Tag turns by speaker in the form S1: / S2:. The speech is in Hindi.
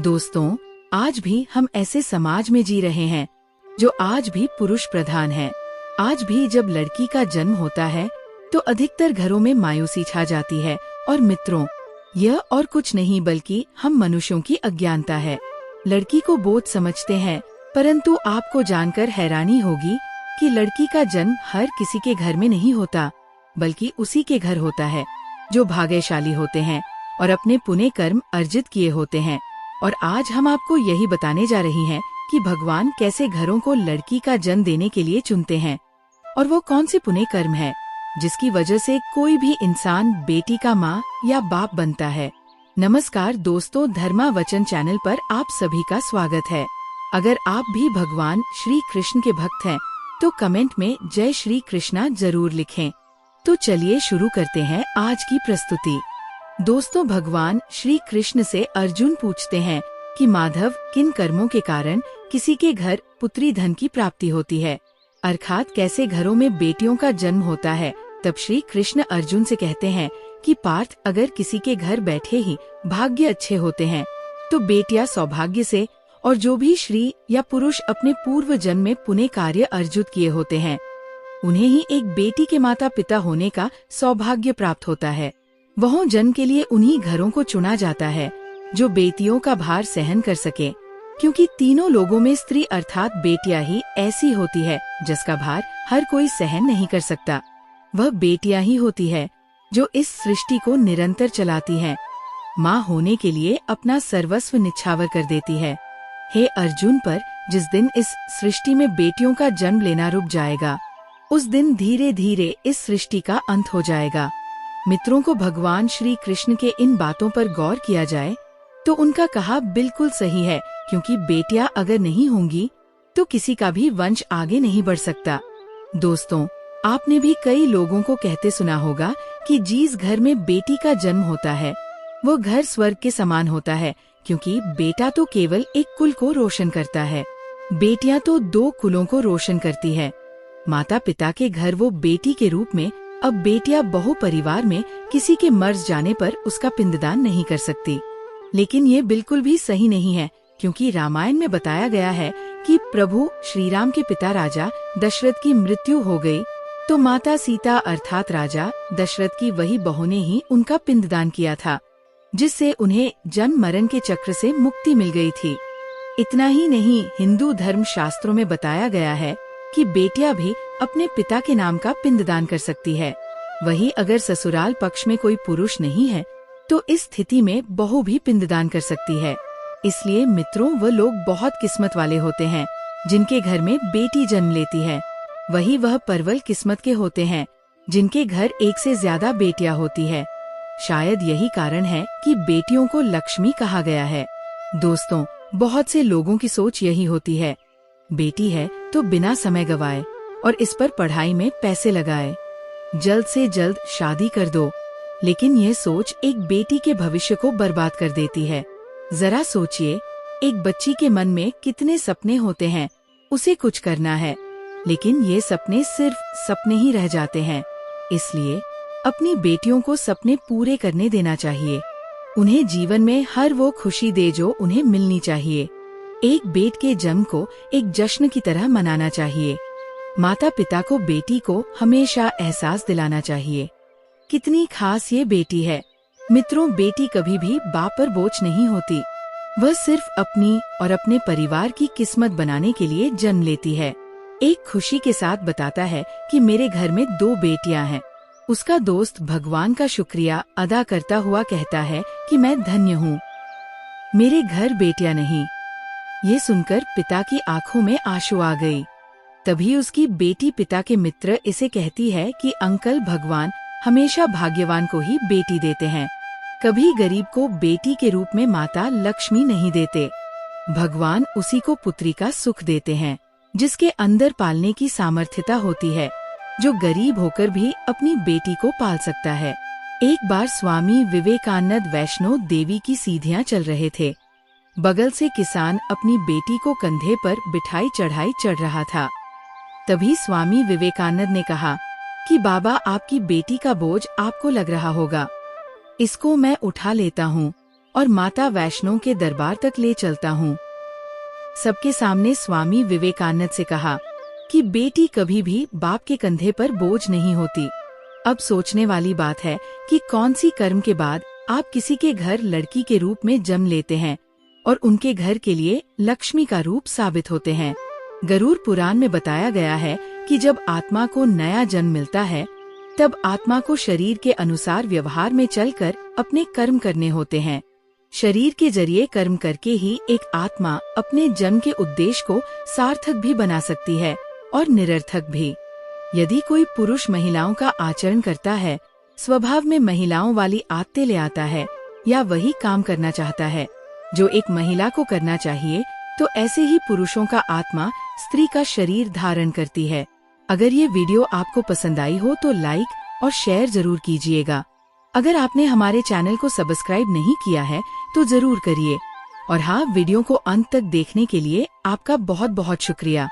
S1: दोस्तों, आज भी हम ऐसे समाज में जी रहे हैं जो आज भी पुरुष प्रधान है। आज भी जब लड़की का जन्म होता है तो अधिकतर घरों में मायूसी छा जाती है। और मित्रों, यह और कुछ नहीं बल्कि हम मनुष्यों की अज्ञानता है। लड़की को बोझ समझते हैं, परंतु आपको जानकर हैरानी होगी कि लड़की का जन्म हर किसी के घर में नहीं होता, बल्कि उसी के घर होता है जो भाग्यशाली होते हैं और अपने पुण्य कर्म अर्जित किए होते हैं। और आज हम आपको यही बताने जा रही हैं कि भगवान कैसे घरों को लड़की का जन्म देने के लिए चुनते हैं, और वो कौन से पुण्य कर्म है जिसकी वजह से कोई भी इंसान बेटी का माँ या बाप बनता है। नमस्कार दोस्तों, धर्मा वचन चैनल पर आप सभी का स्वागत है। अगर आप भी भगवान श्री कृष्ण के भक्त हैं तो कमेंट में जय श्री कृष्णा जरूर लिखें। तो चलिए शुरू करते हैं आज की प्रस्तुति। दोस्तों, भगवान श्री कृष्ण से अर्जुन पूछते हैं कि माधव, किन कर्मों के कारण किसी के घर पुत्री धन की प्राप्ति होती है, अर्थात कैसे घरों में बेटियों का जन्म होता है। तब श्री कृष्ण अर्जुन से कहते हैं कि पार्थ, अगर किसी के घर बैठे ही भाग्य अच्छे होते हैं तो बेटियां सौभाग्य से, और जो भी स्त्री या पुरुष अपने पूर्व जन्म में पुण्य कार्य अर्जित किए होते हैं उन्हें ही एक बेटी के माता पिता होने का सौभाग्य प्राप्त होता है। वह जन्म के लिए उन्हीं घरों को चुना जाता है जो बेटियों का भार सहन कर सके, क्योंकि तीनों लोगों में स्त्री अर्थात बेटियां ही ऐसी होती है जिसका भार हर कोई सहन नहीं कर सकता। वह बेटियां ही होती है जो इस सृष्टि को निरंतर चलाती हैं, माँ होने के लिए अपना सर्वस्व निछावर कर देती है। हे अर्जुन, पर जिस दिन इस सृष्टि में बेटियों का जन्म लेना रुक जाएगा, उस दिन धीरे धीरे इस सृष्टि का अंत हो जाएगा। मित्रों को भगवान श्री कृष्ण के इन बातों पर गौर किया जाए तो उनका कहा बिल्कुल सही है, क्योंकि बेटियां अगर नहीं होंगी तो किसी का भी वंश आगे नहीं बढ़ सकता। दोस्तों, आपने भी कई लोगों को कहते सुना होगा कि जिस घर में बेटी का जन्म होता है वो घर स्वर्ग के समान होता है, क्योंकि बेटा तो केवल एक कुल को रोशन करता है, बेटियां तो दो कुलों को रोशन करती है। माता पिता के घर वो बेटी के रूप में, अब बेटियां बहु परिवार में किसी के मर जाने पर उसका पिंडदान नहीं कर सकती। लेकिन ये बिल्कुल भी सही नहीं है, क्योंकि रामायण में बताया गया है कि प्रभु श्री राम के पिता राजा दशरथ की मृत्यु हो गई तो माता सीता अर्थात राजा दशरथ की वही बहू ने ही उनका पिंडदान किया था, जिससे उन्हें जन्म मरण के चक्र से मुक्ति मिल गई थी। इतना ही नहीं, हिंदू धर्म शास्त्रों में बताया गया है कि बेटियां भी अपने पिता के नाम का पिंडदान कर सकती है। वही अगर ससुराल पक्ष में कोई पुरुष नहीं है तो इस स्थिति में बहू भी पिंडदान कर सकती है। इसलिए मित्रों, वह लोग बहुत किस्मत वाले होते हैं जिनके घर में बेटी जन्म लेती है। वही वह परवल किस्मत के होते हैं जिनके घर एक से ज्यादा बेटियां होती है। शायद यही कारण है कि बेटियों को लक्ष्मी कहा गया है। दोस्तों, बहुत से लोगों की सोच यही होती है, बेटी है तो बिना समय गवाए और इस पर पढ़ाई में पैसे लगाए, जल्द से जल्द शादी कर दो। लेकिन ये सोच एक बेटी के भविष्य को बर्बाद कर देती है। जरा सोचिए, एक बच्ची के मन में कितने सपने होते हैं, उसे कुछ करना है, लेकिन ये सपने सिर्फ सपने ही रह जाते हैं। इसलिए अपनी बेटियों को सपने पूरे करने देना चाहिए। उन्हें जीवन में हर वो खुशी दे जो उन्हें मिलनी चाहिए। एक बेट के जन्म को एक जश्न की तरह मनाना चाहिए। माता पिता को बेटी को हमेशा एहसास दिलाना चाहिए कितनी खास ये बेटी है। मित्रों, बेटी कभी भी बाप पर बोझ नहीं होती, वह सिर्फ अपनी और अपने परिवार की किस्मत बनाने के लिए जन्म लेती है। एक खुशी के साथ बताता है कि मेरे घर में 2 बेटियां हैं। उसका दोस्त भगवान का शुक्रिया अदा करता हुआ कहता है कि मैं धन्य हूँ, मेरे घर बेटियां नहीं। ये सुनकर पिता की आंखों में आंसू आ गई। तभी उसकी बेटी पिता के मित्र इसे कहती है कि अंकल, भगवान हमेशा भाग्यवान को ही बेटी देते हैं, कभी गरीब को बेटी के रूप में माता लक्ष्मी नहीं देते। भगवान उसी को पुत्री का सुख देते हैं जिसके अंदर पालने की सामर्थ्यता होती है, जो गरीब होकर भी अपनी बेटी को पाल सकता है। एक बार स्वामी विवेकानंद वैष्णो देवी की सीढ़ियाँ चल रहे थे। बगल से किसान अपनी बेटी को कंधे पर बिठाई चढ़ाई चढ़ रहा था। तभी स्वामी विवेकानंद ने कहा कि बाबा, आपकी बेटी का बोझ आपको लग रहा होगा, इसको मैं उठा लेता हूँ। और माता वैष्णो के दरबार तक ले चलता हूँ। सबके सामने स्वामी विवेकानंद से कहा कि बेटी कभी भी बाप के कंधे पर बोझ नहीं होती। अब सोचने वाली बात है कि कौन सी कर्म के बाद आप किसी के घर लड़की के रूप में जन्म लेते हैं और उनके घर के लिए लक्ष्मी का रूप साबित होते हैं। गरुड़ पुराण में बताया गया है कि जब आत्मा को नया जन्म मिलता है तब आत्मा को शरीर के अनुसार व्यवहार में चलकर अपने कर्म करने होते हैं। शरीर के जरिए कर्म करके ही एक आत्मा अपने जन्म के उद्देश्य को सार्थक भी बना सकती है और निरर्थक भी। यदि कोई पुरुष महिलाओं का आचरण करता है, स्वभाव में महिलाओं वाली आदतें ले आता है या वही काम करना चाहता है जो एक महिला को करना चाहिए, तो ऐसे ही पुरुषों का आत्मा स्त्री का शरीर धारण करती है। अगर ये वीडियो आपको पसंद आई हो तो लाइक और शेयर जरूर कीजिएगा। अगर आपने हमारे चैनल को सब्सक्राइब नहीं किया है तो जरूर करिए। और हाँ, वीडियो को अंत तक देखने के लिए आपका बहुत बहुत शुक्रिया।